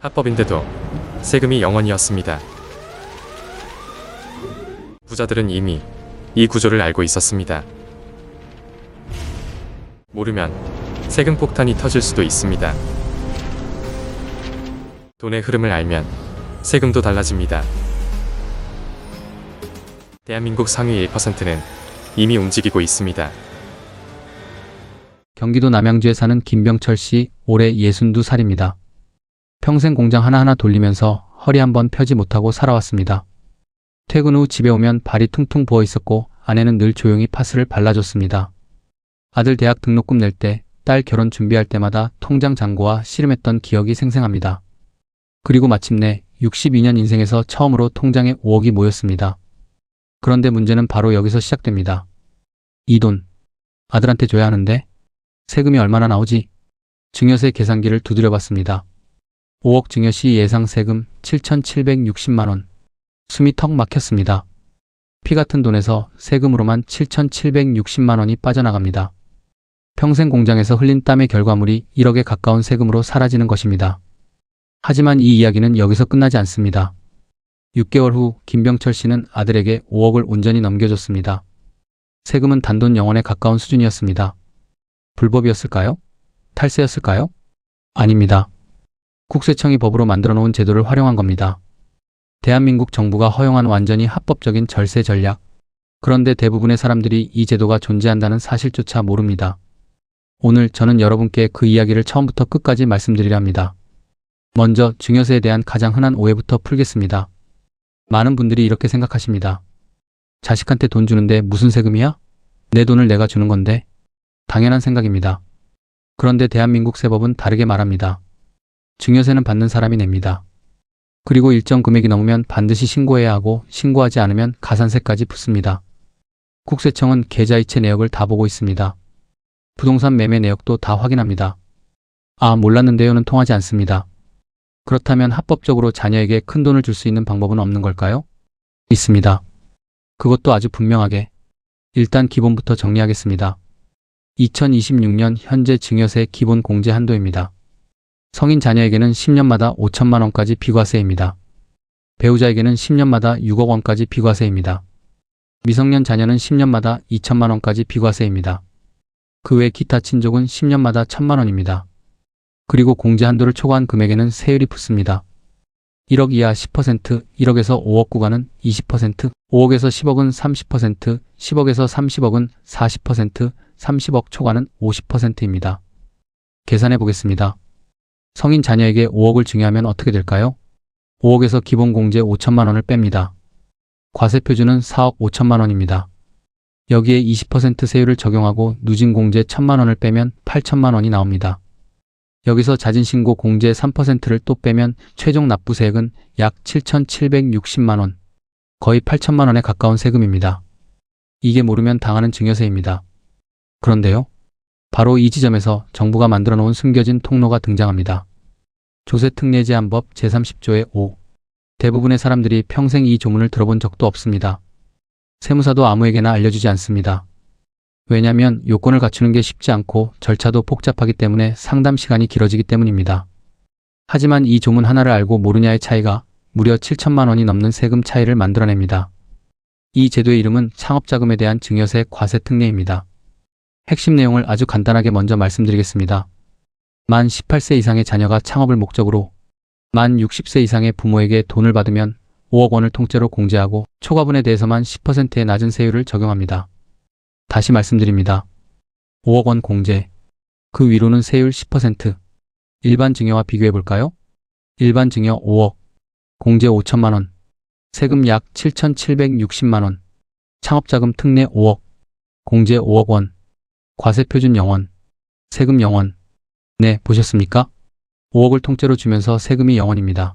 합법인데도 세금이 0원이었습니다. 부자들은 이미 이 구조를 알고 있었습니다. 모르면 세금 폭탄이 터질 수도 있습니다. 돈의 흐름을 알면 세금도 달라집니다. 대한민국 상위 1%는 이미 움직이고 있습니다. 경기도 남양주에 사는 김병철 씨, 올해 62살입니다. 평생 공장 하나하나 돌리면서 허리 한번 펴지 못하고 살아왔습니다. 퇴근 후 집에 오면 발이 퉁퉁 부어 있었고 아내는 늘 조용히 파스를 발라줬습니다. 아들 대학 등록금 낼 때, 딸 결혼 준비할 때마다 통장 잔고와 씨름했던 기억이 생생합니다. 그리고 마침내 62년 인생에서 처음으로 통장에 5억이 모였습니다. 그런데 문제는 바로 여기서 시작됩니다. 이 돈, 아들한테 줘야 하는데 세금이 얼마나 나오지? 증여세 계산기를 두드려봤습니다. 5억 증여시 예상 세금 7,760만원. 숨이 턱 막혔습니다. 피 같은 돈에서 세금으로만 7,760만원이 빠져나갑니다. 평생 공장에서 흘린 땀의 결과물이 1억에 가까운 세금으로 사라지는 것입니다. 하지만 이 이야기는 여기서 끝나지 않습니다. 6개월 후 김병철 씨는 아들에게 5억을 온전히 넘겨줬습니다. 세금은 단돈 0원에 가까운 수준이었습니다. 불법이었을까요? 탈세였을까요? 아닙니다. 국세청이 법으로 만들어 놓은 제도를 활용한 겁니다. 대한민국 정부가 허용한 완전히 합법적인 절세 전략. 그런데 대부분의 사람들이 이 제도가 존재한다는 사실조차 모릅니다. 오늘 저는 여러분께 그 이야기를 처음부터 끝까지 말씀드리려 합니다. 먼저 증여세에 대한 가장 흔한 오해부터 풀겠습니다. 많은 분들이 이렇게 생각하십니다. 자식한테 돈 주는데 무슨 세금이야? 내 돈을 내가 주는 건데. 당연한 생각입니다. 그런데 대한민국 세법은 다르게 말합니다. 증여세는 받는 사람이 냅니다. 그리고 일정 금액이 넘으면 반드시 신고해야 하고 신고하지 않으면 가산세까지 붙습니다. 국세청은 계좌이체 내역을 다 보고 있습니다. 부동산 매매 내역도 다 확인합니다. 아, 몰랐는데요는 통하지 않습니다. 그렇다면 합법적으로 자녀에게 큰 돈을 줄 수 있는 방법은 없는 걸까요? 있습니다. 그것도 아주 분명하게. 일단 기본부터 정리하겠습니다. 2026년 현재 증여세 기본 공제 한도입니다. 성인 자녀에게는 10년마다 5천만 원까지 비과세입니다. 배우자에게는 10년마다 6억 원까지 비과세입니다. 미성년 자녀는 10년마다 2천만 원까지 비과세입니다. 그 외 기타 친족은 10년마다 1천만 원입니다. 그리고 공제 한도를 초과한 금액에는 세율이 붙습니다. 1억 이하 10%, 1억에서 5억 구간은 20%, 5억에서 10억은 30%, 10억에서 30억은 40%, 30억 초과는 50%입니다. 계산해 보겠습니다. 성인 자녀에게 5억을 증여하면 어떻게 될까요? 5억에서 기본 공제 5천만 원을 뺍니다. 과세 표준은 4억 5천만 원입니다. 여기에 20% 세율을 적용하고 누진 공제 1천만 원을 빼면 8천만 원이 나옵니다. 여기서 자진신고 공제 3%를 또 빼면 최종 납부세액은 약 7,760만 원, 거의 8천만 원에 가까운 세금입니다. 이게 모르면 당하는 증여세입니다. 그런데요, 바로 이 지점에서 정부가 만들어 놓은 숨겨진 통로가 등장합니다. 조세특례제한법 제30조의 5. 대부분의 사람들이 평생 이 조문을 들어본 적도 없습니다. 세무사도 아무에게나 알려주지 않습니다. 왜냐하면 요건을 갖추는 게 쉽지 않고 절차도 복잡하기 때문에 상담 시간이 길어지기 때문입니다. 하지만 이 조문 하나를 알고 모르냐의 차이가 무려 7천만 원이 넘는 세금 차이를 만들어냅니다. 이 제도의 이름은 창업자금에 대한 증여세 과세 특례입니다. 핵심 내용을 아주 간단하게 먼저 말씀드리겠습니다. 만 18세 이상의 자녀가 창업을 목적으로 만 60세 이상의 부모에게 돈을 받으면 5억 원을 통째로 공제하고 초과분에 대해서만 10%의 낮은 세율을 적용합니다. 다시 말씀드립니다. 5억 원 공제, 그 위로는 세율 10%. 일반 증여와 비교해 볼까요? 일반 증여 5억, 공제 5천만 원, 세금 약 7,760만 원, 창업자금 특례 5억, 공제 5억 원, 과세 표준 0원, 세금 0원. 네, 보셨습니까? 5억을 통째로 주면서 세금이 0원입니다.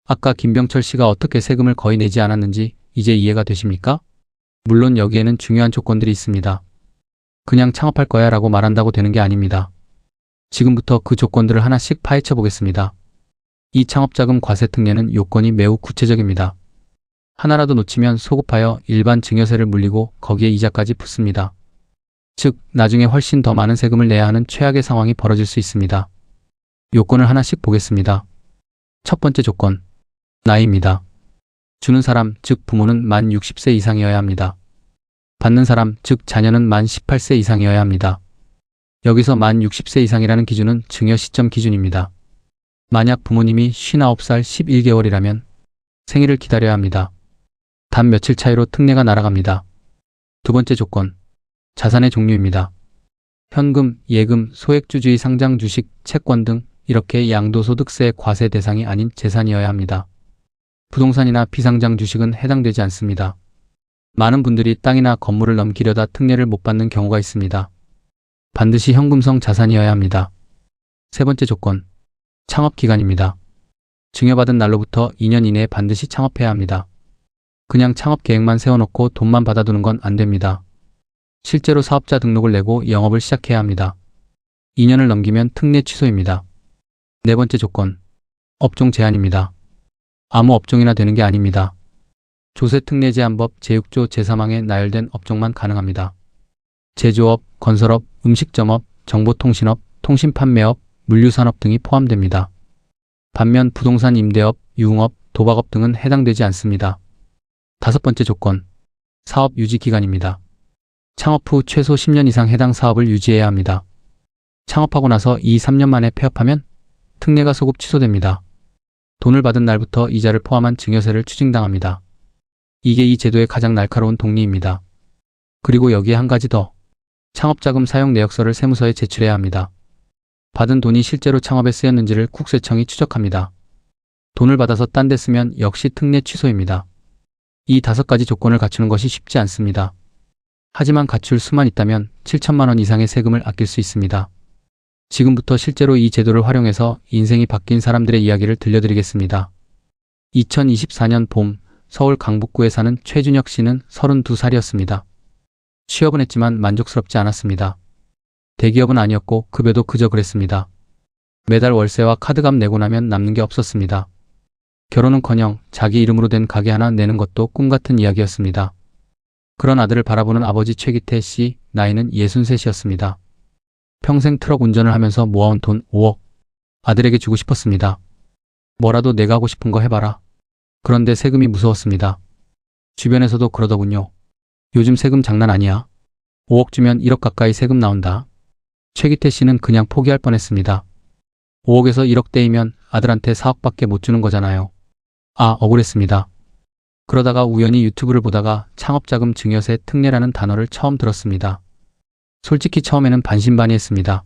아까 김병철 씨가 어떻게 세금을 거의 내지 않았는지 이제 이해가 되십니까? 물론 여기에는 중요한 조건들이 있습니다. 그냥 창업할 거야 라고 말한다고 되는 게 아닙니다. 지금부터 그 조건들을 하나씩 파헤쳐 보겠습니다. 이 창업자금 과세 특례는 요건이 매우 구체적입니다. 하나라도 놓치면 소급하여 일반 증여세를 물리고 거기에 이자까지 붙습니다. 즉, 나중에 훨씬 더 많은 세금을 내야 하는 최악의 상황이 벌어질 수 있습니다. 요건을 하나씩 보겠습니다. 첫 번째 조건, 나이입니다. 주는 사람, 즉 부모는 만 60세 이상이어야 합니다. 받는 사람, 즉 자녀는 만 18세 이상이어야 합니다. 여기서 만 60세 이상이라는 기준은 증여 시점 기준입니다. 만약 부모님이 59살 11개월이라면 생일을 기다려야 합니다. 단 며칠 차이로 특례가 날아갑니다. 두 번째 조건, 자산의 종류입니다. 현금, 예금, 소액주주의 상장 주식, 채권 등 이렇게 양도소득세 과세 대상이 아닌 재산이어야 합니다. 부동산이나 비상장 주식은 해당되지 않습니다. 많은 분들이 땅이나 건물을 넘기려다 특례를 못 받는 경우가 있습니다. 반드시 현금성 자산이어야 합니다. 세 번째 조건, 창업기간입니다. 증여받은 날로부터 2년 이내에 반드시 창업해야 합니다. 그냥 창업 계획만 세워놓고 돈만 받아두는 건 안 됩니다. 실제로 사업자 등록을 내고 영업을 시작해야 합니다. 2년을 넘기면 특례 취소입니다. 네 번째 조건, 업종 제한입니다. 아무 업종이나 되는 게 아닙니다. 조세특례제한법 제6조 제3항에 나열된 업종만 가능합니다. 제조업, 건설업, 음식점업, 정보통신업, 통신판매업, 물류산업 등이 포함됩니다. 반면 부동산 임대업, 유흥업, 도박업 등은 해당되지 않습니다. 다섯 번째 조건, 사업 유지 기간입니다. 창업 후 최소 10년 이상 해당 사업을 유지해야 합니다. 창업하고 나서 2-3년 만에 폐업하면 특례가 소급 취소됩니다. 돈을 받은 날부터 이자를 포함한 증여세를 추징당합니다. 이게 이 제도의 가장 날카로운 독리입니다. 그리고 여기에 한 가지 더, 창업자금 사용 내역서를 세무서에 제출해야 합니다. 받은 돈이 실제로 창업에 쓰였는지를 국세청이 추적합니다. 돈을 받아서 딴 데 쓰면 역시 특례 취소입니다. 이 5가지 조건을 갖추는 것이 쉽지 않습니다. 하지만 갖출 수만 있다면 7천만 원 이상의 세금을 아낄 수 있습니다. 지금부터 실제로 이 제도를 활용해서 인생이 바뀐 사람들의 이야기를 들려드리겠습니다. 2024년 봄, 서울 강북구에 사는 최준혁 씨는 32살이었습니다. 취업은 했지만 만족스럽지 않았습니다. 대기업은 아니었고 급여도 그저 그랬습니다. 매달 월세와 카드값 내고 나면 남는 게 없었습니다. 결혼은커녕 자기 이름으로 된 가게 하나 내는 것도 꿈같은 이야기였습니다. 그런 아들을 바라보는 아버지 최기태 씨, 나이는 63이었습니다. 평생 트럭 운전을 하면서 모아온 돈 5억. 아들에게 주고 싶었습니다. 뭐라도 내가 하고 싶은 거 해봐라. 그런데 세금이 무서웠습니다. 주변에서도 그러더군요. 요즘 세금 장난 아니야. 5억 주면 1억 가까이 세금 나온다. 최기태 씨는 그냥 포기할 뻔했습니다. 5억에서 1억 대이면 아들한테 4억밖에 못 주는 거잖아요. 억울했습니다. 그러다가 우연히 유튜브를 보다가 창업자금 증여세 특례라는 단어를 처음 들었습니다. 솔직히 처음에는 반신반의했습니다.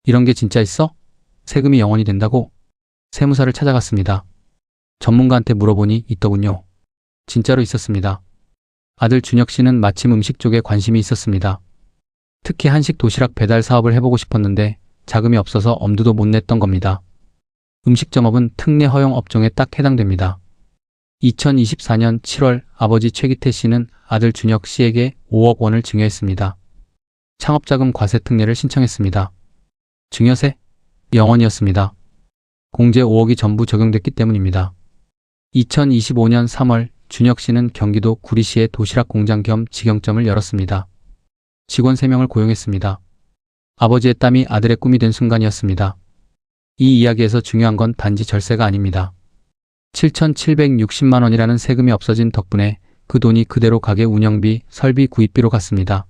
이런 게 진짜 있어? 세금이 0원이 된다고? 세무사를 찾아갔습니다. 전문가한테 물어보니 있더군요. 진짜로 있었습니다. 아들 준혁 씨는 마침 음식 쪽에 관심이 있었습니다. 특히 한식 도시락 배달 사업을 해보고 싶었는데 자금이 없어서 엄두도 못 냈던 겁니다. 음식점업은 특례 허용 업종에 딱 해당됩니다. 2024년 7월 아버지 최기태 씨는 아들 준혁 씨에게 5억 원을 증여했습니다. 창업자금 과세 특례를 신청했습니다. 증여세? 0원이었습니다. 공제 5억이 전부 적용됐기 때문입니다. 2025년 3월 준혁 씨는 경기도 구리시에 도시락 공장 겸 직영점을 열었습니다. 직원 3명을 고용했습니다. 아버지의 땀이 아들의 꿈이 된 순간이었습니다. 이 이야기에서 중요한 건 단지 절세가 아닙니다. 7,760만 원이라는 세금이 없어진 덕분에 그 돈이 그대로 가게 운영비, 설비 구입비로 갔습니다.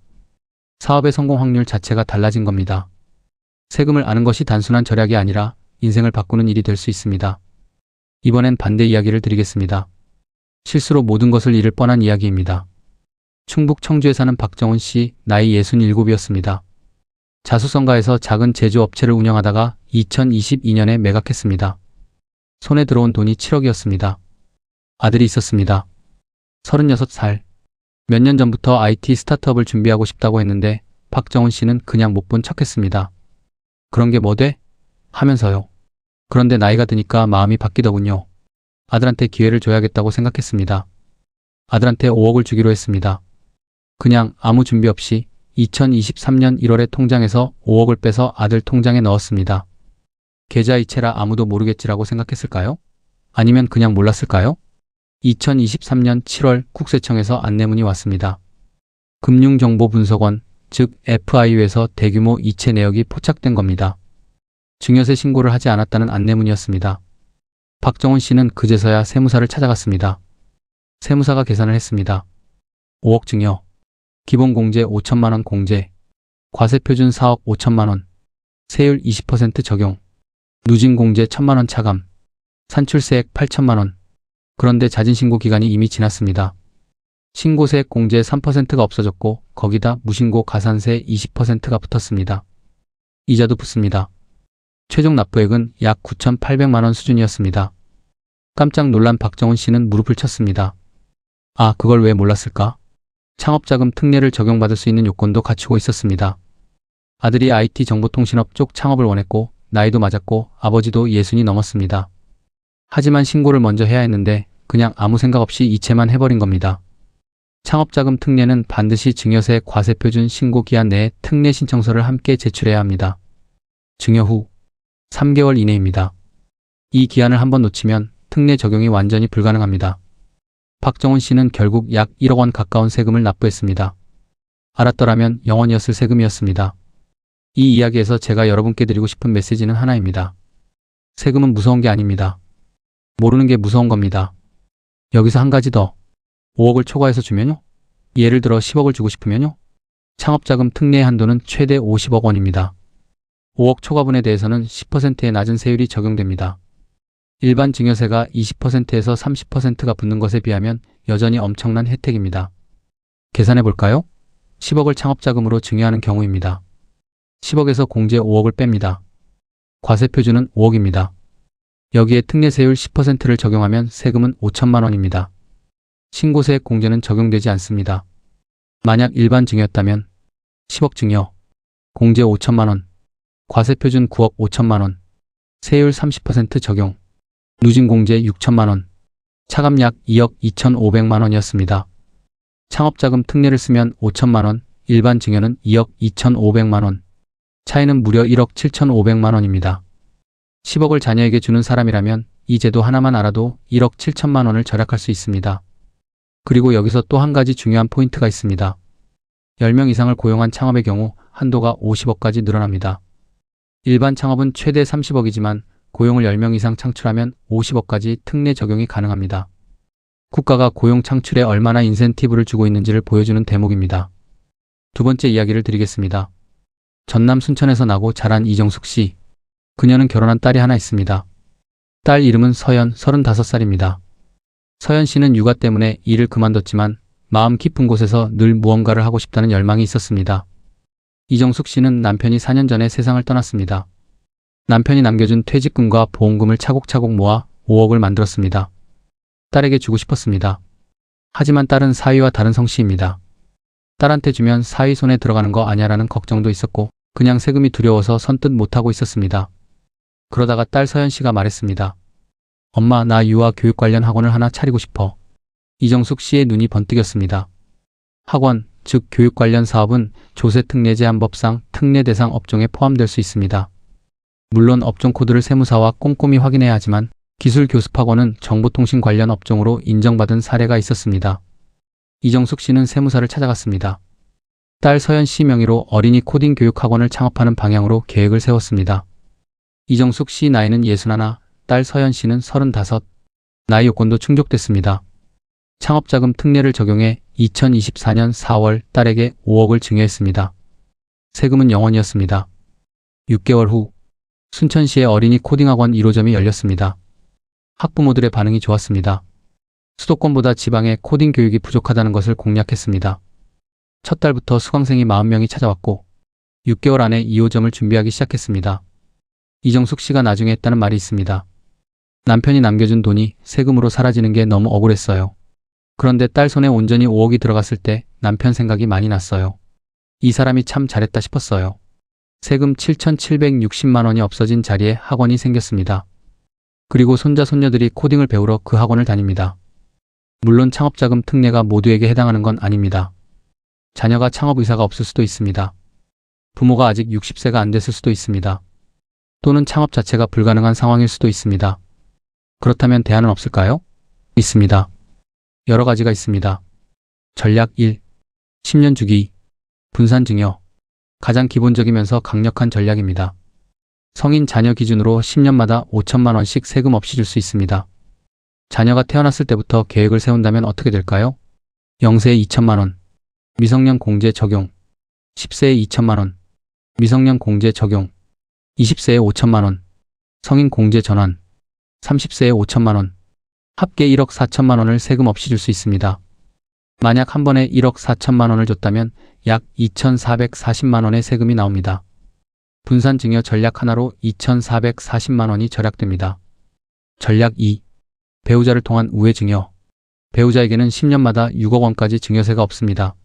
사업의 성공 확률 자체가 달라진 겁니다. 세금을 아는 것이 단순한 절약이 아니라 인생을 바꾸는 일이 될 수 있습니다. 이번엔 반대 이야기를 드리겠습니다. 실수로 모든 것을 잃을 뻔한 이야기입니다. 충북 청주에 사는 박정훈 씨, 나이 67이었습니다. 자수성가에서 작은 제조업체를 운영하다가 2022년에 매각했습니다. 손에 들어온 돈이 7억이었습니다. 아들이 있었습니다. 36살. 몇 년 전부터 IT 스타트업을 준비하고 싶다고 했는데 박정훈 씨는 그냥 못 본 척했습니다. 그런 게 뭐 돼? 하면서요. 그런데 나이가 드니까 마음이 바뀌더군요. 아들한테 기회를 줘야겠다고 생각했습니다. 아들한테 5억을 주기로 했습니다. 그냥 아무 준비 없이 2023년 1월에 통장에서 5억을 빼서 아들 통장에 넣었습니다. 계좌이체라 아무도 모르겠지라고 생각했을까요? 아니면 그냥 몰랐을까요? 2023년 7월 국세청에서 안내문이 왔습니다. 금융정보분석원, 즉 FIU에서 대규모 이체 내역이 포착된 겁니다. 증여세 신고를 하지 않았다는 안내문이었습니다. 박정훈 씨는 그제서야 세무사를 찾아갔습니다. 세무사가 계산을 했습니다. 5억 증여, 기본공제 5천만 원 공제, 과세표준 4억 5천만 원, 세율 20% 적용, 누진공제 1천만 원 차감, 산출세액 8천만 원. 그런데 자진신고 기간이 이미 지났습니다. 신고세액 공제 3%가 없어졌고 거기다 무신고 가산세 20%가 붙었습니다. 이자도 붙습니다. 최종 납부액은 약 9,800만 원 수준이었습니다. 깜짝 놀란 박정훈 씨는 무릎을 쳤습니다. 아, 그걸 왜 몰랐을까? 창업자금 특례를 적용받을 수 있는 요건도 갖추고 있었습니다. 아들이 IT 정보통신업 쪽 창업을 원했고 나이도 맞았고 아버지도 60이 넘었습니다. 하지만 신고를 먼저 해야 했는데 그냥 아무 생각 없이 이체만 해버린 겁니다. 창업자금 특례는 반드시 증여세 과세표준 신고기한 내에 특례 신청서를 함께 제출해야 합니다. 증여 후 3개월 이내입니다. 이 기한을 한번 놓치면 특례 적용이 완전히 불가능합니다. 박정훈 씨는 결국 약 1억 원 가까운 세금을 납부했습니다. 알았더라면 영원이었을 세금이었습니다. 이 이야기에서 제가 여러분께 드리고 싶은 메시지는 하나입니다. 세금은 무서운 게 아닙니다. 모르는 게 무서운 겁니다. 여기서 한 가지 더. 5억을 초과해서 주면요? 예를 들어 10억을 주고 싶으면요? 창업자금 특례의 한도는 최대 50억 원입니다. 5억 초과분에 대해서는 10%의 낮은 세율이 적용됩니다. 일반 증여세가 20%에서 30%가 붙는 것에 비하면 여전히 엄청난 혜택입니다. 계산해 볼까요? 10억을 창업자금으로 증여하는 경우입니다. 10억에서 공제 5억을 뺍니다. 과세표준은 5억입니다. 여기에 특례세율 10%를 적용하면 세금은 5천만 원입니다. 신고세액 공제는 적용되지 않습니다. 만약 일반 증여였다면 10억 증여, 공제 5천만 원, 과세표준 9억 5천만 원, 세율 30% 적용, 누진공제 6천만 원, 차감 약 2억 2,500만 원이었습니다. 창업자금 특례를 쓰면 5천만 원, 일반 증여는 2억 2,500만 원, 차이는 무려 1억 7,500만 원입니다. 10억을 자녀에게 주는 사람이라면 이 제도 하나만 알아도 1억 7천만 원을 절약할 수 있습니다. 그리고 여기서 또 한 가지 중요한 포인트가 있습니다. 10명 이상을 고용한 창업의 경우 한도가 50억까지 늘어납니다. 일반 창업은 최대 30억이지만 고용을 10명 이상 창출하면 50억까지 특례 적용이 가능합니다. 국가가 고용 창출에 얼마나 인센티브를 주고 있는지를 보여주는 대목입니다. 두 번째 이야기를 드리겠습니다. 전남 순천에서 나고 자란 이정숙 씨. 그녀는 결혼한 딸이 하나 있습니다. 딸 이름은 서연, 35살입니다. 서연 씨는 육아 때문에 일을 그만뒀지만 마음 깊은 곳에서 늘 무언가를 하고 싶다는 열망이 있었습니다. 이정숙 씨는 남편이 4년 전에 세상을 떠났습니다. 남편이 남겨준 퇴직금과 보험금을 차곡차곡 모아 5억을 만들었습니다. 딸에게 주고 싶었습니다. 하지만 딸은 사위와 다른 성씨입니다. 딸한테 주면 사위 손에 들어가는 거 아냐라는 걱정도 있었고 그냥 세금이 두려워서 선뜻 못하고 있었습니다. 그러다가 딸 서연 씨가 말했습니다. 엄마, 나 유아 교육 관련 학원을 하나 차리고 싶어. 이정숙 씨의 눈이 번뜩였습니다. 학원, 즉 교육 관련 사업은 조세특례제한법상 특례 대상 업종에 포함될 수 있습니다. 물론 업종 코드를 세무사와 꼼꼼히 확인해야 하지만 기술 교습학원은 정보통신 관련 업종으로 인정받은 사례가 있었습니다. 이정숙 씨는 세무사를 찾아갔습니다. 딸 서연 씨 명의로 어린이 코딩 교육 학원을 창업하는 방향으로 계획을 세웠습니다. 이정숙 씨 나이는 61, 딸 서연 씨는 35. 나이 요건도 충족됐습니다. 창업자금 특례를 적용해 2024년 4월 딸에게 5억을 증여했습니다. 세금은 0원이었습니다. 6개월 후 순천시의 어린이 코딩학원 1호점이 열렸습니다. 학부모들의 반응이 좋았습니다. 수도권보다 지방에 코딩 교육이 부족하다는 것을 공략했습니다. 첫 달부터 수강생이 40명이 찾아왔고 6개월 안에 2호점을 준비하기 시작했습니다. 이정숙 씨가 나중에 했다는 말이 있습니다. 남편이 남겨준 돈이 세금으로 사라지는 게 너무 억울했어요. 그런데 딸 손에 온전히 5억이 들어갔을 때 남편 생각이 많이 났어요. 이 사람이 참 잘했다 싶었어요. 세금 7,760만 원이 없어진 자리에 학원이 생겼습니다. 그리고 손자 손녀들이 코딩을 배우러 그 학원을 다닙니다. 물론 창업자금 특례가 모두에게 해당하는 건 아닙니다. 자녀가 창업 의사가 없을 수도 있습니다. 부모가 아직 60세가 안 됐을 수도 있습니다. 또는 창업 자체가 불가능한 상황일 수도 있습니다. 그렇다면 대안은 없을까요? 있습니다. 여러 가지가 있습니다. 전략 1. 10년 주기. 분산 증여. 가장 기본적이면서 강력한 전략입니다. 성인 자녀 기준으로 10년마다 5천만 원씩 세금 없이 줄 수 있습니다. 자녀가 태어났을 때부터 계획을 세운다면 어떻게 될까요? 0세에 2천만 원, 미성년 공제 적용, 10세에 2천만 원, 미성년 공제 적용, 20세에 5천만 원, 성인 공제 전환, 30세에 5천만 원, 합계 1억 4천만 원을 세금 없이 줄 수 있습니다. 만약 한 번에 1억 4천만 원을 줬다면 약 2,440만 원의 세금이 나옵니다. 분산 증여 전략 하나로 2,440만 원이 절약됩니다. 전략 2. 배우자를 통한 우회 증여. 배우자에게는 10년마다 6억 원까지 증여세가 없습니다.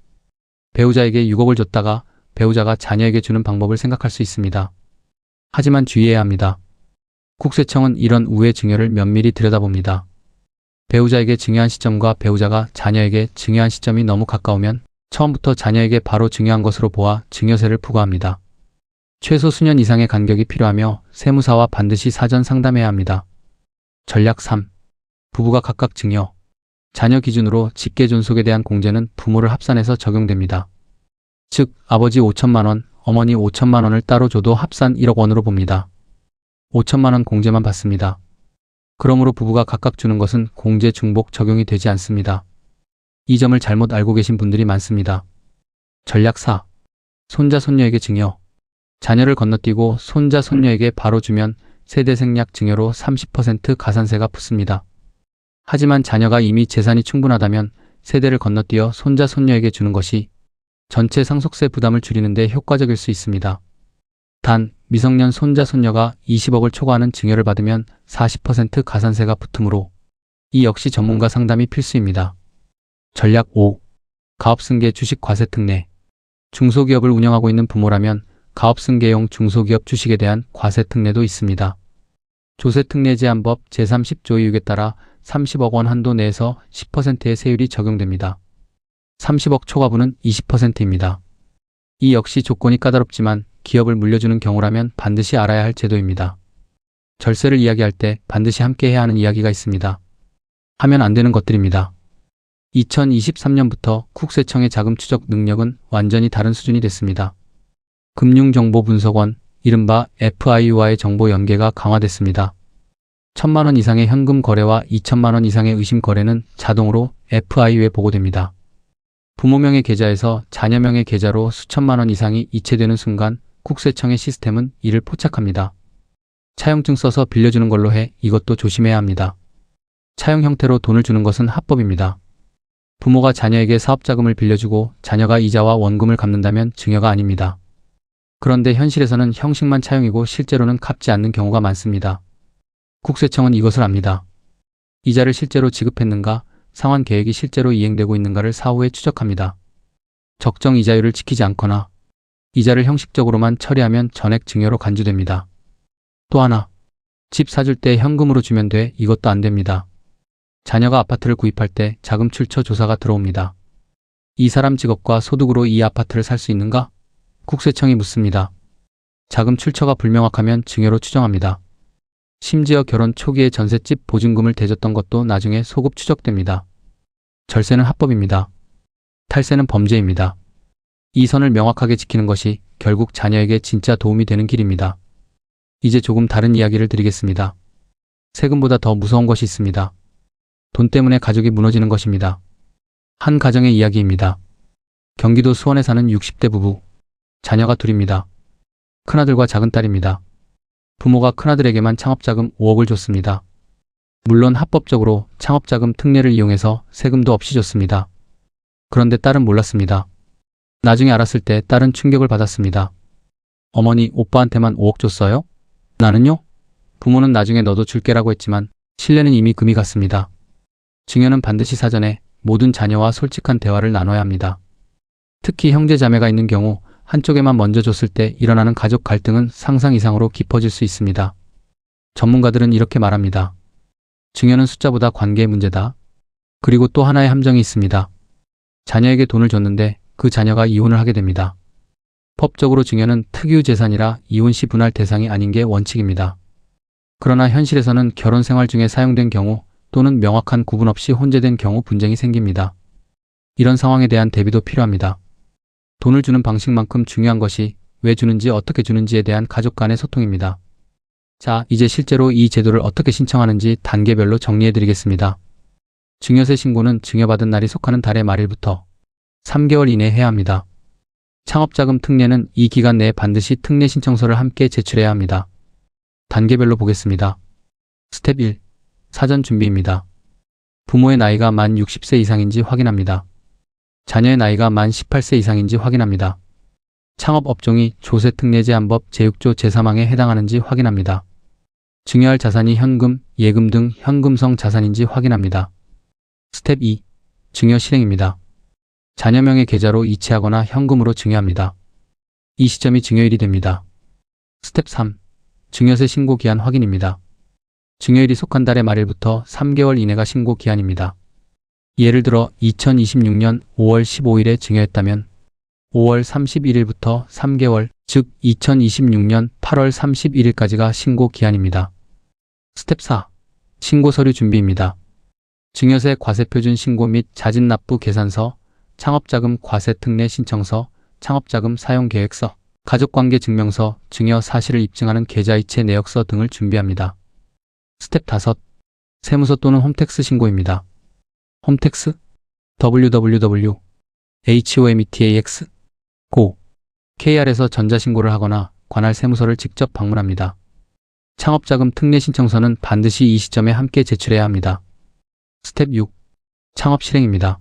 배우자에게 6억을 줬다가 배우자가 자녀에게 주는 방법을 생각할 수 있습니다. 하지만 주의해야 합니다. 국세청은 이런 우회 증여를 면밀히 들여다봅니다. 배우자에게 증여한 시점과 배우자가 자녀에게 증여한 시점이 너무 가까우면 처음부터 자녀에게 바로 증여한 것으로 보아 증여세를 부과합니다. 최소 수년 이상의 간격이 필요하며 세무사와 반드시 사전 상담해야 합니다. 전략 3. 부부가 각각 증여. 자녀 기준으로 직계존속에 대한 공제는 부모를 합산해서 적용됩니다. 즉, 아버지 5천만 원, 어머니 5천만 원을 따로 줘도 합산 1억 원으로 봅니다. 5천만 원 공제만 받습니다. 그러므로 부부가 각각 주는 것은 공제 중복 적용이 되지 않습니다. 이 점을 잘못 알고 계신 분들이 많습니다. 전략 4. 손자 손녀에게 증여. 자녀를 건너뛰고 손자 손녀에게 바로 주면 세대생략 증여로 30% 가산세가 붙습니다. 하지만 자녀가 이미 재산이 충분하다면 세대를 건너뛰어 손자 손녀에게 주는 것이 전체 상속세 부담을 줄이는 데 효과적일 수 있습니다. 단, 미성년 손자 손녀가 20억을 초과하는 증여를 받으면 40% 가산세가 붙으므로 이 역시 전문가 상담이 필수입니다. 전략 5. 가업승계 주식 과세 특례. 중소기업을 운영하고 있는 부모라면 가업승계용 중소기업 주식에 대한 과세 특례도 있습니다. 조세특례제한법 제30조 2육에 따라 30억 원 한도 내에서 10%의 세율이 적용됩니다. 30억 초과분은 20%입니다. 이 역시 조건이 까다롭지만 기업을 물려주는 경우라면 반드시 알아야 할 제도입니다. 절세를 이야기할 때 반드시 함께 해야 하는 이야기가 있습니다. 하면 안 되는 것들입니다. 2023년부터 국세청의 자금 추적 능력은 완전히 다른 수준이 됐습니다. 금융정보분석원, 이른바 FIU와의 정보 연계가 강화됐습니다. 1,000만 원 이상의 현금 거래와 2천만 원 이상의 의심 거래는 자동으로 FIU에 보고됩니다. 부모명의 계좌에서 자녀명의 계좌로 수천만 원 이상이 이체되는 순간 국세청의 시스템은 이를 포착합니다. 차용증 써서 빌려주는 걸로 해 이것도 조심해야 합니다. 차용 형태로 돈을 주는 것은 합법입니다. 부모가 자녀에게 사업자금을 빌려주고 자녀가 이자와 원금을 갚는다면 증여가 아닙니다. 그런데 현실에서는 형식만 차용이고 실제로는 갚지 않는 경우가 많습니다. 국세청은 이것을 압니다. 이자를 실제로 지급했는가, 상환 계획이 실제로 이행되고 있는가를 사후에 추적합니다. 적정 이자율을 지키지 않거나 이자를 형식적으로만 처리하면 전액 증여로 간주됩니다. 또 하나, 집 사줄 때 현금으로 주면 돼 이것도 안 됩니다. 자녀가 아파트를 구입할 때 자금 출처 조사가 들어옵니다. 이 사람 직업과 소득으로 이 아파트를 살 수 있는가? 국세청이 묻습니다. 자금 출처가 불명확하면 증여로 추정합니다. 심지어 결혼 초기에 전셋집 보증금을 대줬던 것도 나중에 소급 추적됩니다. 절세는 합법입니다. 탈세는 범죄입니다. 이 선을 명확하게 지키는 것이 결국 자녀에게 진짜 도움이 되는 길입니다. 이제 조금 다른 이야기를 드리겠습니다. 세금보다 더 무서운 것이 있습니다. 돈 때문에 가족이 무너지는 것입니다. 한 가정의 이야기입니다. 경기도 수원에 사는 60대 부부. 자녀가 둘입니다. 큰아들과 작은딸입니다. 부모가 큰아들에게만 창업자금 5억을 줬습니다. 물론 합법적으로 창업자금 특례를 이용해서 세금도 없이 줬습니다. 그런데 딸은 몰랐습니다. 나중에 알았을 때 딸은 충격을 받았습니다. 어머니, 오빠한테만 5억 줬어요? 나는요? 부모는 나중에 너도 줄게라고 했지만 신뢰는 이미 금이 갔습니다. 증여는 반드시 사전에 모든 자녀와 솔직한 대화를 나눠야 합니다. 특히 형제 자매가 있는 경우 한쪽에만 먼저 줬을 때 일어나는 가족 갈등은 상상 이상으로 깊어질 수 있습니다. 전문가들은 이렇게 말합니다. 증여는 숫자보다 관계의 문제다. 그리고 또 하나의 함정이 있습니다. 자녀에게 돈을 줬는데 그 자녀가 이혼을 하게 됩니다. 법적으로 증여는 특유 재산이라 이혼 시 분할 대상이 아닌 게 원칙입니다. 그러나 현실에서는 결혼 생활 중에 사용된 경우 또는 명확한 구분 없이 혼재된 경우 분쟁이 생깁니다. 이런 상황에 대한 대비도 필요합니다. 돈을 주는 방식만큼 중요한 것이 왜 주는지 어떻게 주는지에 대한 가족 간의 소통입니다. 자, 이제 실제로 이 제도를 어떻게 신청하는지 단계별로 정리해 드리겠습니다. 증여세 신고는 증여받은 날이 속하는 달의 말일부터 3개월 이내에 해야 합니다. 창업자금 특례는 이 기간 내에 반드시 특례 신청서를 함께 제출해야 합니다. 단계별로 보겠습니다. 스텝 1. 사전 준비입니다. 부모의 나이가 만 60세 이상인지 확인합니다. 자녀의 나이가 만 18세 이상인지 확인합니다. 창업 업종이 조세특례제한법 제6조 제3항에 해당하는지 확인합니다. 증여할 자산이 현금, 예금 등 현금성 자산인지 확인합니다. 스텝 2. 증여 실행입니다. 자녀명의 계좌로 이체하거나 현금으로 증여합니다. 이 시점이 증여일이 됩니다. 스텝 3. 증여세 신고 기한 확인입니다. 증여일이 속한 달의 말일부터 3개월 이내가 신고 기한입니다. 예를 들어 2026년 5월 15일에 증여했다면 5월 31일부터 3개월, 즉 2026년 8월 31일까지가 신고 기한입니다. 스텝 4. 신고 서류 준비입니다. 증여세 과세표준 신고 및 자진납부 계산서, 창업자금 과세특례 신청서, 창업자금 사용계획서, 가족관계 증명서, 증여 사실을 입증하는 계좌이체 내역서 등을 준비합니다. 스텝 5. 세무서 또는 홈택스 신고입니다. 홈택스 www.homeTax 고 KR에서 전자신고를 하거나 관할 세무서를 직접 방문합니다. 창업자금 특례 신청서는 반드시 이 시점에 함께 제출해야 합니다. 스텝 6. 창업 실행입니다.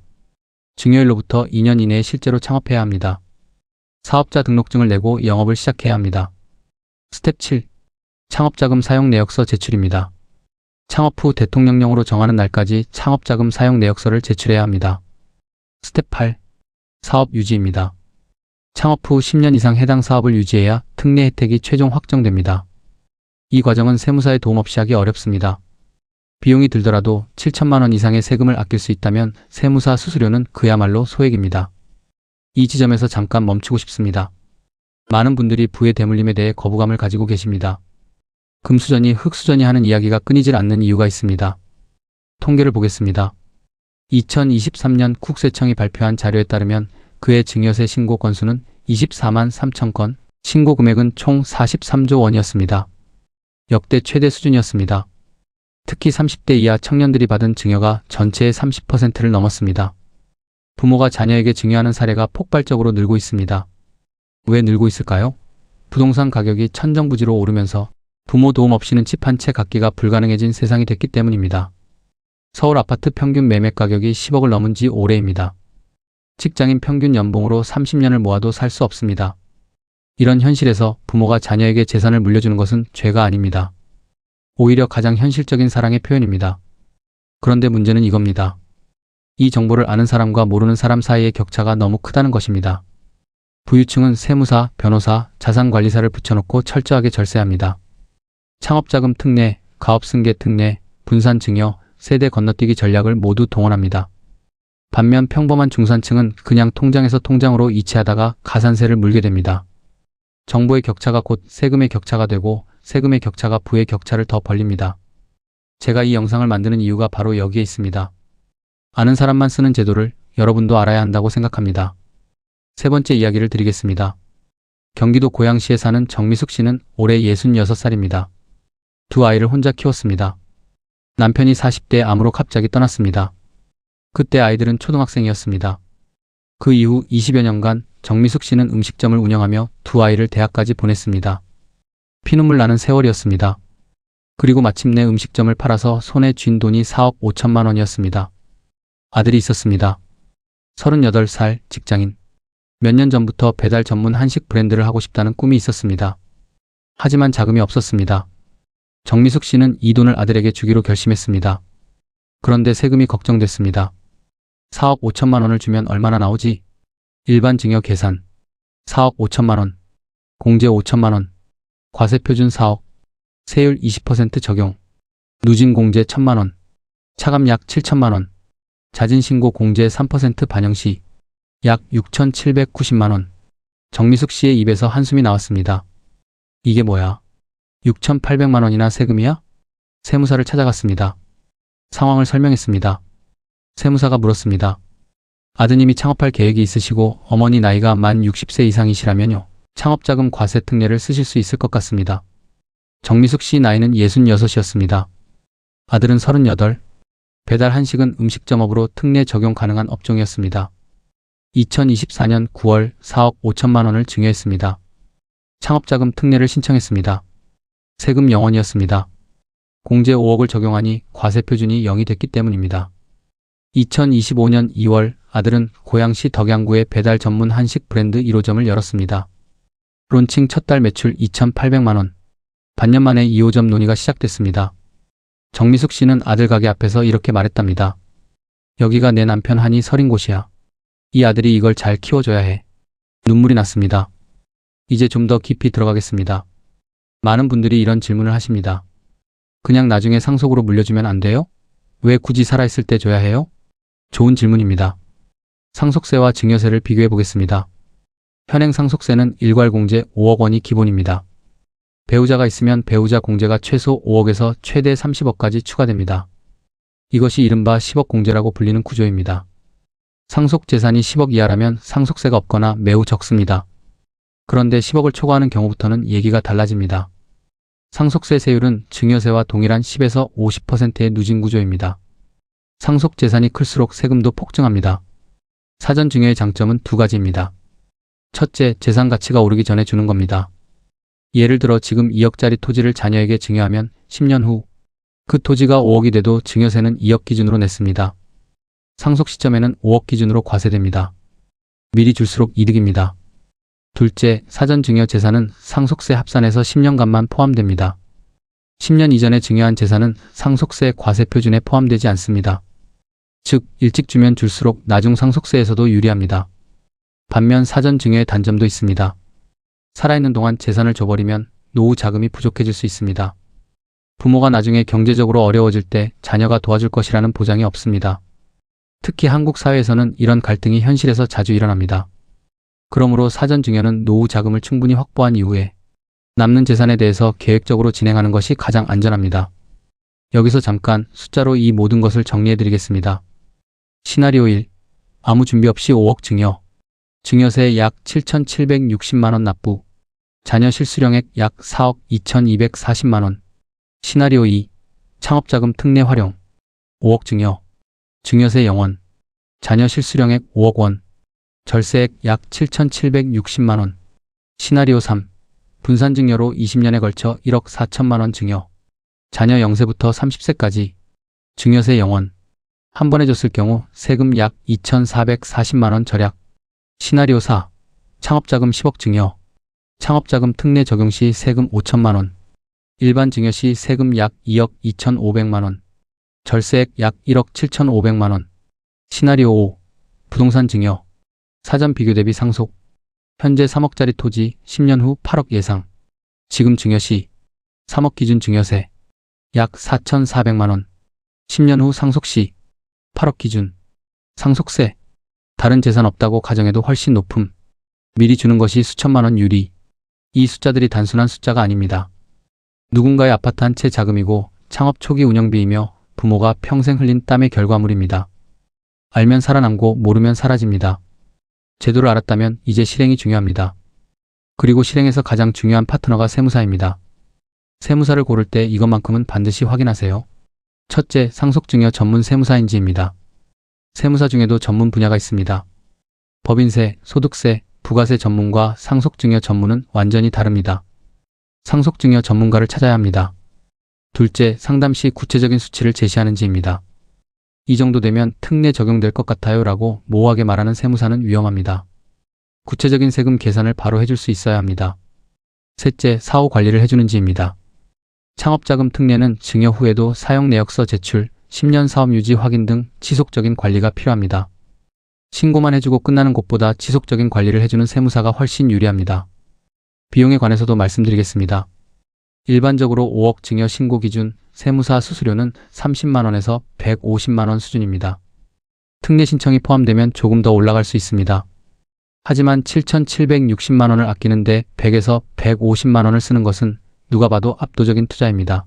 증여일로부터 2년 이내에 실제로 창업해야 합니다. 사업자 등록증을 내고 영업을 시작해야 합니다. 스텝 7. 창업자금 사용 내역서 제출입니다. 창업 후 대통령령으로 정하는 날까지 창업자금 사용 내역서를 제출해야 합니다. 스텝 8. 사업 유지입니다. 창업 후 10년 이상 해당 사업을 유지해야 특례 혜택이 최종 확정됩니다. 이 과정은 세무사의 도움 없이 하기 어렵습니다. 비용이 들더라도 7천만 원 이상의 세금을 아낄 수 있다면 세무사 수수료는 그야말로 소액입니다. 이 지점에서 잠깐 멈추고 싶습니다. 많은 분들이 부의 대물림에 대해 거부감을 가지고 계십니다. 금수저니 흙수저니 하는 이야기가 끊이질 않는 이유가 있습니다. 통계를 보겠습니다. 2023년 국세청이 발표한 자료에 따르면 그해 증여세 신고 건수는 24만 3천 건, 신고 금액은 총 43조 원이었습니다. 역대 최대 수준이었습니다. 특히 30대 이하 청년들이 받은 증여가 전체의 30%를 넘었습니다. 부모가 자녀에게 증여하는 사례가 폭발적으로 늘고 있습니다. 왜 늘고 있을까요? 부동산 가격이 천정부지로 오르면서 부모 도움 없이는 집 한 채 갖기가 불가능해진 세상이 됐기 때문입니다. 서울 아파트 평균 매매 가격이 10억을 넘은 지 오래입니다. 직장인 평균 연봉으로 30년을 모아도 살 수 없습니다. 이런 현실에서 부모가 자녀에게 재산을 물려주는 것은 죄가 아닙니다. 오히려 가장 현실적인 사랑의 표현입니다. 그런데 문제는 이겁니다. 이 정보를 아는 사람과 모르는 사람 사이의 격차가 너무 크다는 것입니다. 부유층은 세무사, 변호사, 자산관리사를 붙여놓고 철저하게 절세합니다. 창업자금 특례, 가업승계 특례, 분산증여, 세대 건너뛰기 전략을 모두 동원합니다. 반면 평범한 중산층은 그냥 통장에서 통장으로 이체하다가 가산세를 물게 됩니다. 정보의 격차가 곧 세금의 격차가 되고 세금의 격차가 부의 격차를 더 벌립니다. 제가 이 영상을 만드는 이유가 바로 여기에 있습니다. 아는 사람만 쓰는 제도를 여러분도 알아야 한다고 생각합니다. 세 번째 이야기를 드리겠습니다. 경기도 고양시에 사는 정미숙 씨는 올해 66살입니다. 두 아이를 혼자 키웠습니다. 남편이 40대 암으로 갑자기 떠났습니다. 그때 아이들은 초등학생이었습니다. 그 이후 20여 년간 정미숙 씨는 음식점을 운영하며 두 아이를 대학까지 보냈습니다. 피눈물 나는 세월이었습니다. 그리고 마침내 음식점을 팔아서 손에 쥔 돈이 4억 5천만 원이었습니다. 아들이 있었습니다. 38살 직장인. 몇 년 전부터 배달 전문 한식 브랜드를 하고 싶다는 꿈이 있었습니다. 하지만 자금이 없었습니다. 정미숙 씨는 이 돈을 아들에게 주기로 결심했습니다. 그런데 세금이 걱정됐습니다. 4억 5천만 원을 주면 얼마나 나오지? 일반 증여 계산. 4억 5천만 원. 공제 5천만 원. 과세표준 4억. 세율 20% 적용. 누진 공제 1천만 원. 차감 약 7천만 원. 자진신고 공제 3% 반영 시 약 6,790만 원. 정미숙 씨의 입에서 한숨이 나왔습니다. 이게 뭐야? 6,800만 원이나 세금이야? 세무사를 찾아갔습니다. 상황을 설명했습니다. 세무사가 물었습니다. 아드님이 창업할 계획이 있으시고 어머니 나이가 만 60세 이상이시라면요. 창업자금 과세 특례를 쓰실 수 있을 것 같습니다. 정미숙 씨 나이는 66이었습니다. 아들은 38. 배달 한식은 음식점업으로 특례 적용 가능한 업종이었습니다. 2024년 9월 4억 5천만 원을 증여했습니다. 창업자금 특례를 신청했습니다. 세금 0원이었습니다. 공제 5억을 적용하니 과세 표준이 0이 됐기 때문입니다. 2025년 2월 아들은 고양시 덕양구에 배달 전문 한식 브랜드 1호점을 열었습니다. 론칭 첫 달 매출 2,800만 원. 반년 만에 2호점 논의가 시작됐습니다. 정미숙 씨는 아들 가게 앞에서 이렇게 말했답니다. 여기가 내 남편 한이 서린 곳이야. 이 아들이 이걸 잘 키워줘야 해. 눈물이 났습니다. 이제 좀 더 깊이 들어가겠습니다. 많은 분들이 이런 질문을 하십니다. 그냥 나중에 상속으로 물려주면 안 돼요? 왜 굳이 살아있을 때 줘야 해요? 좋은 질문입니다. 상속세와 증여세를 비교해 보겠습니다. 현행 상속세는 일괄공제 5억 원이 기본입니다. 배우자가 있으면 배우자 공제가 최소 5억에서 최대 30억까지 추가됩니다. 이것이 이른바 10억 공제라고 불리는 구조입니다. 상속 재산이 10억 이하라면 상속세가 없거나 매우 적습니다. 그런데 10억을 초과하는 경우부터는 얘기가 달라집니다. 상속세 세율은 증여세와 동일한 10에서 50%의 누진 구조입니다. 상속 재산이 클수록 세금도 폭증합니다. 사전 증여의 장점은 두 가지입니다. 첫째, 재산 가치가 오르기 전에 주는 겁니다. 예를 들어 지금 2억짜리 토지를 자녀에게 증여하면 10년 후 그 토지가 5억이 돼도 증여세는 2억 기준으로 냈습니다. 상속 시점에는 5억 기준으로 과세됩니다. 미리 줄수록 이득입니다. 둘째, 사전 증여 재산은 상속세 합산에서 10년간만 포함됩니다. 10년 이전에 증여한 재산은 상속세 과세 표준에 포함되지 않습니다. 즉, 일찍 주면 줄수록 나중 상속세에서도 유리합니다. 반면 사전 증여의 단점도 있습니다. 살아있는 동안 재산을 줘버리면 노후 자금이 부족해질 수 있습니다. 부모가 나중에 경제적으로 어려워질 때 자녀가 도와줄 것이라는 보장이 없습니다. 특히 한국 사회에서는 이런 갈등이 현실에서 자주 일어납니다. 그러므로 사전 증여는 노후 자금을 충분히 확보한 이후에 남는 재산에 대해서 계획적으로 진행하는 것이 가장 안전합니다. 여기서 잠깐 숫자로 이 모든 것을 정리해드리겠습니다. 시나리오 1. 아무 준비 없이 5억 증여. 증여세 약 7,760만 원 납부. 자녀 실수령액 약 4억 2,240만 원. 시나리오 2. 창업자금 특례 활용. 5억 증여. 증여세 0원. 자녀 실수령액 5억 원. 절세액 약 7,760만 원. 시나리오 3. 분산 증여로 20년에 걸쳐 1억 4천만 원 증여. 자녀 0세부터 30세까지. 증여세 0원. 한 번에 줬을 경우 세금 약 2,440만 원 절약. 시나리오 4. 창업자금 10억 증여. 창업자금 특례 적용 시 세금 5천만 원. 일반 증여 시 세금 약 2억 2,500만 원. 절세액 약 1억 7,500만 원. 시나리오 5. 부동산 증여. 사전 비교 대비 상속. 현재 3억짜리 토지 10년 후 8억 예상. 지금 증여 시 3억 기준 증여세 약 4,400만 원. 10년 후 상속 시 8억 기준 상속세. 다른 재산 없다고 가정해도 훨씬 높음. 미리 주는 것이 수천만 원 유리. 이 숫자들이 단순한 숫자가 아닙니다. 누군가의 아파트 한 채 자금이고 창업 초기 운영비이며 부모가 평생 흘린 땀의 결과물입니다. 알면 살아남고 모르면 사라집니다. 제도를 알았다면 이제 실행이 중요합니다. 그리고 실행에서 가장 중요한 파트너가 세무사입니다. 세무사를 고를 때 이것만큼은 반드시 확인하세요. 첫째, 상속증여 전문 세무사인지입니다. 세무사 중에도 전문 분야가 있습니다. 법인세, 소득세, 부가세 전문과 상속증여 전문은 완전히 다릅니다. 상속증여 전문가를 찾아야 합니다. 둘째, 상담 시 구체적인 수치를 제시하는지입니다. 이 정도 되면 특례 적용될 것 같아요 라고 모호하게 말하는 세무사는 위험합니다. 구체적인 세금 계산을 바로 해줄 수 있어야 합니다. 셋째, 사후 관리를 해주는지입니다. 창업자금 특례는 증여 후에도 사용 내역서 제출, 10년 사업 유지 확인 등 지속적인 관리가 필요합니다. 신고만 해주고 끝나는 곳보다 지속적인 관리를 해주는 세무사가 훨씬 유리합니다. 비용에 관해서도 말씀드리겠습니다. 일반적으로 5억 증여 신고 기준 세무사 수수료는 30만 원에서 150만 원 수준입니다. 특례 신청이 포함되면 조금 더 올라갈 수 있습니다. 하지만 7,760만 원을 아끼는데 100에서 150만 원을 쓰는 것은 누가 봐도 압도적인 투자입니다.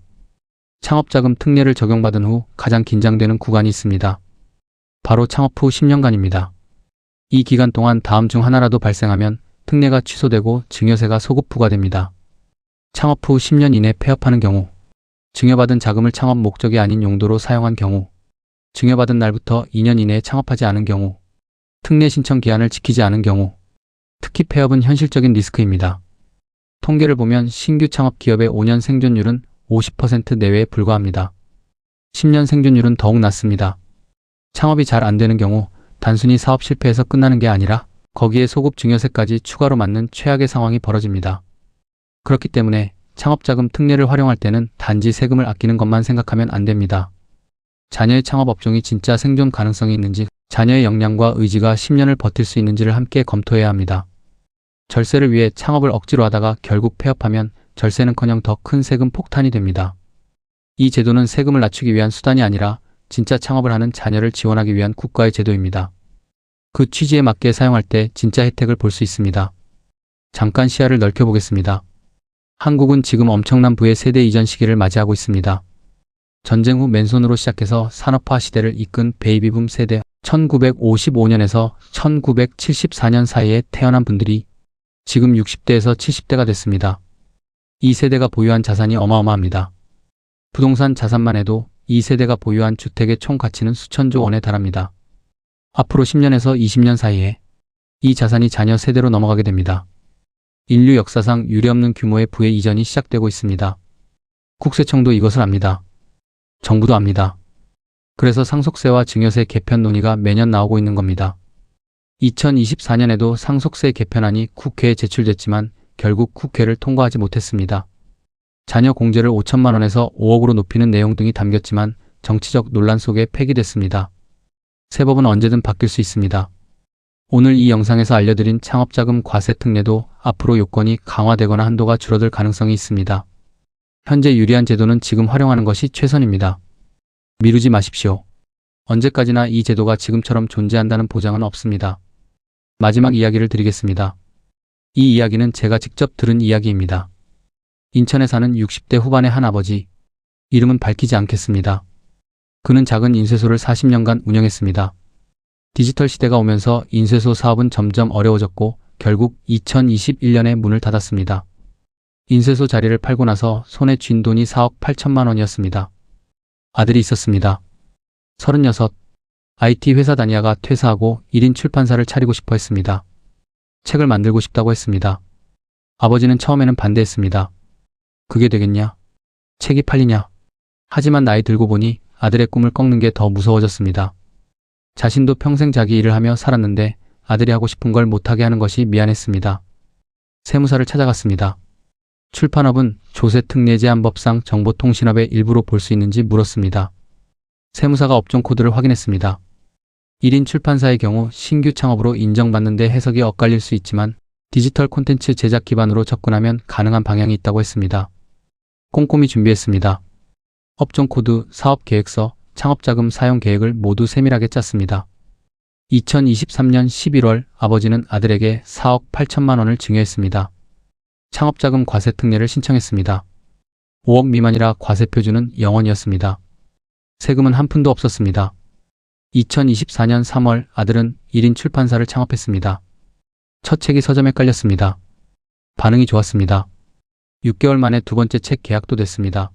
창업자금 특례를 적용받은 후 가장 긴장되는 구간이 있습니다. 바로 창업 후 10년간입니다. 이 기간 동안 다음 중 하나라도 발생하면 특례가 취소되고 증여세가 소급 부과됩니다. 창업 후 10년 이내 폐업하는 경우, 증여받은 자금을 창업 목적이 아닌 용도로 사용한 경우, 증여받은 날부터 2년 이내에 창업하지 않은 경우, 특례 신청 기한을 지키지 않은 경우, 특히 폐업은 현실적인 리스크입니다. 통계를 보면 신규 창업 기업의 5년 생존율은 50% 내외에 불과합니다. 10년 생존율은 더욱 낮습니다. 창업이 잘 안 되는 경우 단순히 사업 실패해서 끝나는 게 아니라 거기에 소급 증여세까지 추가로 맞는 최악의 상황이 벌어집니다. 그렇기 때문에 창업자금 특례를 활용할 때는 단지 세금을 아끼는 것만 생각하면 안 됩니다. 자녀의 창업 업종이 진짜 생존 가능성이 있는지, 자녀의 역량과 의지가 10년을 버틸 수 있는지를 함께 검토해야 합니다. 절세를 위해 창업을 억지로 하다가 결국 폐업하면 절세는커녕 더 큰 세금 폭탄이 됩니다. 이 제도는 세금을 낮추기 위한 수단이 아니라 진짜 창업을 하는 자녀를 지원하기 위한 국가의 제도입니다. 그 취지에 맞게 사용할 때 진짜 혜택을 볼 수 있습니다. 잠깐 시야를 넓혀보겠습니다. 한국은 지금 엄청난 부의 세대 이전 시기를 맞이하고 있습니다. 전쟁 후 맨손으로 시작해서 산업화 시대를 이끈 베이비붐 세대, 1955년에서 1974년 사이에 태어난 분들이 지금 60대에서 70대가 됐습니다. 이 세대가 보유한 자산이 어마어마합니다. 부동산 자산만 해도 이 세대가 보유한 주택의 총 가치는 수천조 원에 달합니다. 앞으로 10년에서 20년 사이에 이 자산이 자녀 세대로 넘어가게 됩니다. 인류 역사상 유례없는 규모의 부의 이전이 시작되고 있습니다. 국세청도 이것을 압니다. 정부도 압니다. 그래서 상속세와 증여세 개편 논의가 매년 나오고 있는 겁니다. 2024년에도 상속세 개편안이 국회에 제출됐지만 결국 국회를 통과하지 못했습니다. 자녀 공제를 5천만 원에서 5억으로 높이는 내용 등이 담겼지만 정치적 논란 속에 폐기됐습니다. 세법은 언제든 바뀔 수 있습니다. 오늘 이 영상에서 알려드린 창업자금 과세 특례도 앞으로 요건이 강화되거나 한도가 줄어들 가능성이 있습니다. 현재 유리한 제도는 지금 활용하는 것이 최선입니다. 미루지 마십시오. 언제까지나 이 제도가 지금처럼 존재한다는 보장은 없습니다. 마지막 이야기를 드리겠습니다. 이 이야기는 제가 직접 들은 이야기입니다. 인천에 사는 60대 후반의 한 아버지, 이름은 밝히지 않겠습니다. 그는 작은 인쇄소를 40년간 운영했습니다. 디지털 시대가 오면서 인쇄소 사업은 점점 어려워졌고 결국 2021년에 문을 닫았습니다. 인쇄소 자리를 팔고 나서 손에 쥔 돈이 4억 8천만 원이었습니다. 아들이 있었습니다. 36, IT 회사 다니다가 퇴사하고 1인 출판사를 차리고 싶어 했습니다. 책을 만들고 싶다고 했습니다. 아버지는 처음에는 반대했습니다. 그게 되겠냐? 책이 팔리냐? 하지만 나이 들고 보니 아들의 꿈을 꺾는 게 더 무서워졌습니다. 자신도 평생 자기 일을 하며 살았는데 아들이 하고 싶은 걸 못하게 하는 것이 미안했습니다. 세무사를 찾아갔습니다. 출판업은 조세특례제한법상 정보통신업의 일부로 볼 수 있는지 물었습니다. 세무사가 업종 코드를 확인했습니다. 1인 출판사의 경우 신규 창업으로 인정받는데 해석이 엇갈릴 수 있지만 디지털 콘텐츠 제작 기반으로 접근하면 가능한 방향이 있다고 했습니다. 꼼꼼히 준비했습니다. 업종 코드, 사업 계획서, 창업자금 사용 계획을 모두 세밀하게 짰습니다. 2023년 11월 아버지는 아들에게 4억 8천만 원을 증여했습니다. 창업자금 과세 특례를 신청했습니다. 5억 미만이라 과세 표준은 0원이었습니다. 세금은 한 푼도 없었습니다. 2024년 3월 아들은 1인 출판사를 창업했습니다. 첫 책이 서점에 깔렸습니다. 반응이 좋았습니다. 6개월 만에 두 번째 책 계약도 됐습니다.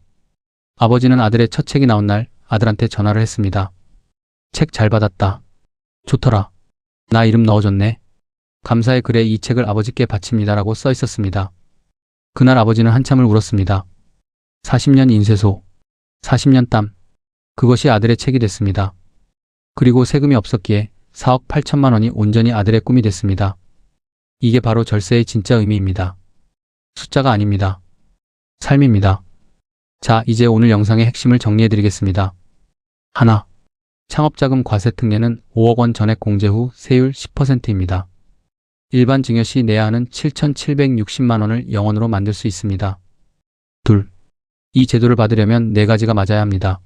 아버지는 아들의 첫 책이 나온 날 아들한테 전화를 했습니다. 책 잘 받았다. 좋더라. 나 이름 넣어줬네. 감사의 글에 이 책을 아버지께 바칩니다라고 써 있었습니다. 그날 아버지는 한참을 울었습니다. 40년 인쇄소, 40년 땀, 그것이 아들의 책이 됐습니다. 그리고 세금이 없었기에 4억 8천만 원이 온전히 아들의 꿈이 됐습니다. 이게 바로 절세의 진짜 의미입니다. 숫자가 아닙니다. 삶입니다. 자, 이제 오늘 영상의 핵심을 정리해드리겠습니다. 하나, 창업자금 과세 특례는 5억 원 전액 공제 후 세율 10%입니다. 일반 증여 시 내야 하는 7,760만 원을 0원으로 만들 수 있습니다. 둘, 이 제도를 받으려면 4가지가 맞아야 합니다.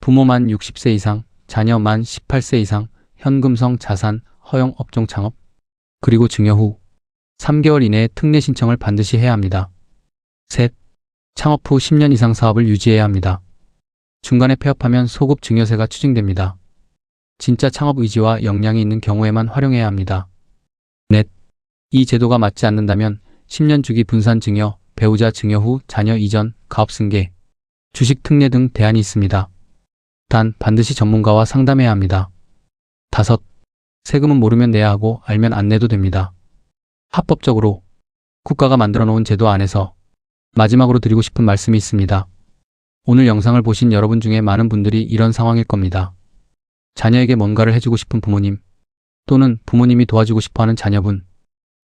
부모 만 60세 이상, 자녀 만 18세 이상, 현금성 자산, 허용 업종 창업, 그리고 증여 후 3개월 이내에 특례 신청을 반드시 해야 합니다. 셋, 창업 후 10년 이상 사업을 유지해야 합니다. 중간에 폐업하면 소급 증여세가 추징됩니다. 진짜 창업 의지와 역량이 있는 경우에만 활용해야 합니다. 넷, 이 제도가 맞지 않는다면 10년 주기 분산 증여, 배우자 증여 후 자녀 이전, 가업 승계, 주식 특례 등 대안이 있습니다. 단 반드시 전문가와 상담해야 합니다. 5. 세금은 모르면 내야 하고 알면 안 내도 됩니다. 합법적으로 국가가 만들어 놓은 제도 안에서 마지막으로 드리고 싶은 말씀이 있습니다. 오늘 영상을 보신 여러분 중에 많은 분들이 이런 상황일 겁니다. 자녀에게 뭔가를 해주고 싶은 부모님, 또는 부모님이 도와주고 싶어하는 자녀분,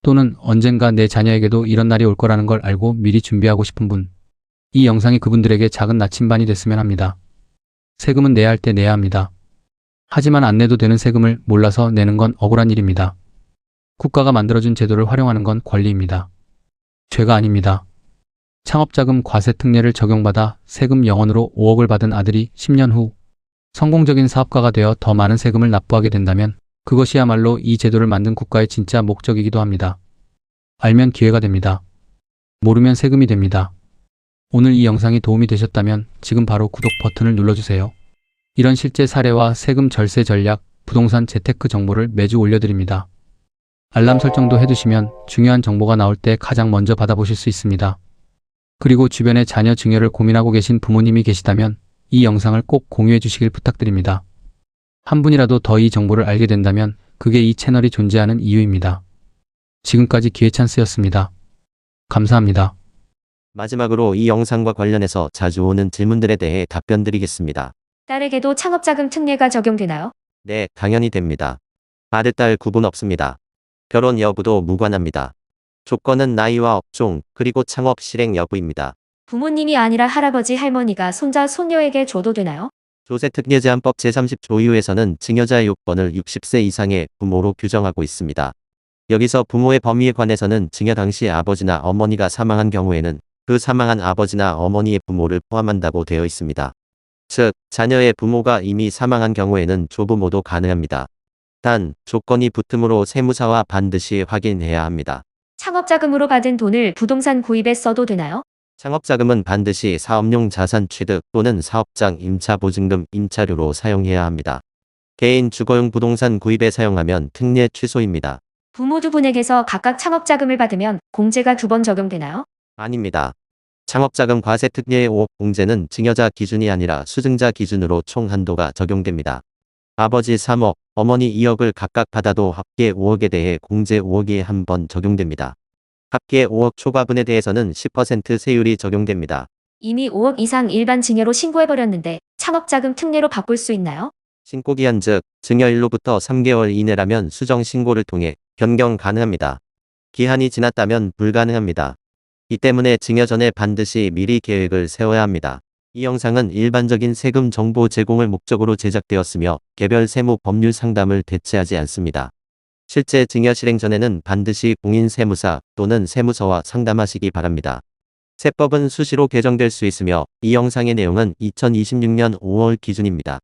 또는 언젠가 내 자녀에게도 이런 날이 올 거라는 걸 알고 미리 준비하고 싶은 분. 이 영상이 그분들에게 작은 나침반이 됐으면 합니다. 세금은 내야 할 때 내야 합니다. 하지만 안 내도 되는 세금을 몰라서 내는 건 억울한 일입니다. 국가가 만들어준 제도를 활용하는 건 권리입니다. 죄가 아닙니다. 창업자금 과세 특례를 적용받아 세금 0원으로 5억을 받은 아들이 10년 후 성공적인 사업가가 되어 더 많은 세금을 납부하게 된다면 그것이야말로 이 제도를 만든 국가의 진짜 목적이기도 합니다. 알면 기회가 됩니다. 모르면 세금이 됩니다. 오늘 이 영상이 도움이 되셨다면 지금 바로 구독 버튼을 눌러주세요. 이런 실제 사례와 세금 절세 전략, 부동산 재테크 정보를 매주 올려드립니다. 알람 설정도 해두시면 중요한 정보가 나올 때 가장 먼저 받아보실 수 있습니다. 그리고 주변에 자녀 증여를 고민하고 계신 부모님이 계시다면 이 영상을 꼭 공유해 주시길 부탁드립니다. 한 분이라도 더 이 정보를 알게 된다면 그게 이 채널이 존재하는 이유입니다. 지금까지 기회찬스였습니다. 감사합니다. 마지막으로 이 영상과 관련해서 자주 오는 질문들에 대해 답변 드리겠습니다. 딸에게도 창업자금 특례가 적용되나요? 네, 당연히 됩니다. 아들, 딸 구분 없습니다. 결혼 여부도 무관합니다. 조건은 나이와 업종, 그리고 창업 실행 여부입니다. 부모님이 아니라 할아버지, 할머니가 손자, 손녀에게 줘도 되나요? 조세특례제한법 제30조의호에서는 증여자의 요건을 60세 이상의 부모로 규정하고 있습니다. 여기서 부모의 범위에 관해서는 증여 당시 아버지나 어머니가 사망한 경우에는 그 사망한 아버지나 어머니의 부모를 포함한다고 되어 있습니다. 즉, 자녀의 부모가 이미 사망한 경우에는 조부모도 가능합니다. 단, 조건이 붙으므로 세무사와 반드시 확인해야 합니다. 창업자금으로 받은 돈을 부동산 구입에 써도 되나요? 창업자금은 반드시 사업용 자산 취득 또는 사업장 임차 보증금 임차료로 사용해야 합니다. 개인 주거용 부동산 구입에 사용하면 특례 취소입니다. 부모 두 분에게서 각각 창업자금을 받으면 공제가 2번 적용되나요? 아닙니다. 창업자금 과세 특례의 5억 공제는 증여자 기준이 아니라 수증자 기준으로 총 한도가 적용됩니다. 아버지 3억, 어머니 2억을 각각 받아도 합계 5억에 대해 공제 5억이 한 번 적용됩니다. 합계 5억 초과분에 대해서는 10% 세율이 적용됩니다. 이미 5억 이상 일반 증여로 신고해버렸는데 창업자금 특례로 바꿀 수 있나요? 신고기한 즉 증여일로부터 3개월 이내라면 수정 신고를 통해 변경 가능합니다. 기한이 지났다면 불가능합니다. 이 때문에 증여 전에 반드시 미리 계획을 세워야 합니다. 이 영상은 일반적인 세금 정보 제공을 목적으로 제작되었으며 개별 세무 법률 상담을 대체하지 않습니다. 실제 증여 실행 전에는 반드시 공인 세무사 또는 세무서와 상담하시기 바랍니다. 세법은 수시로 개정될 수 있으며 이 영상의 내용은 2026년 5월 기준입니다.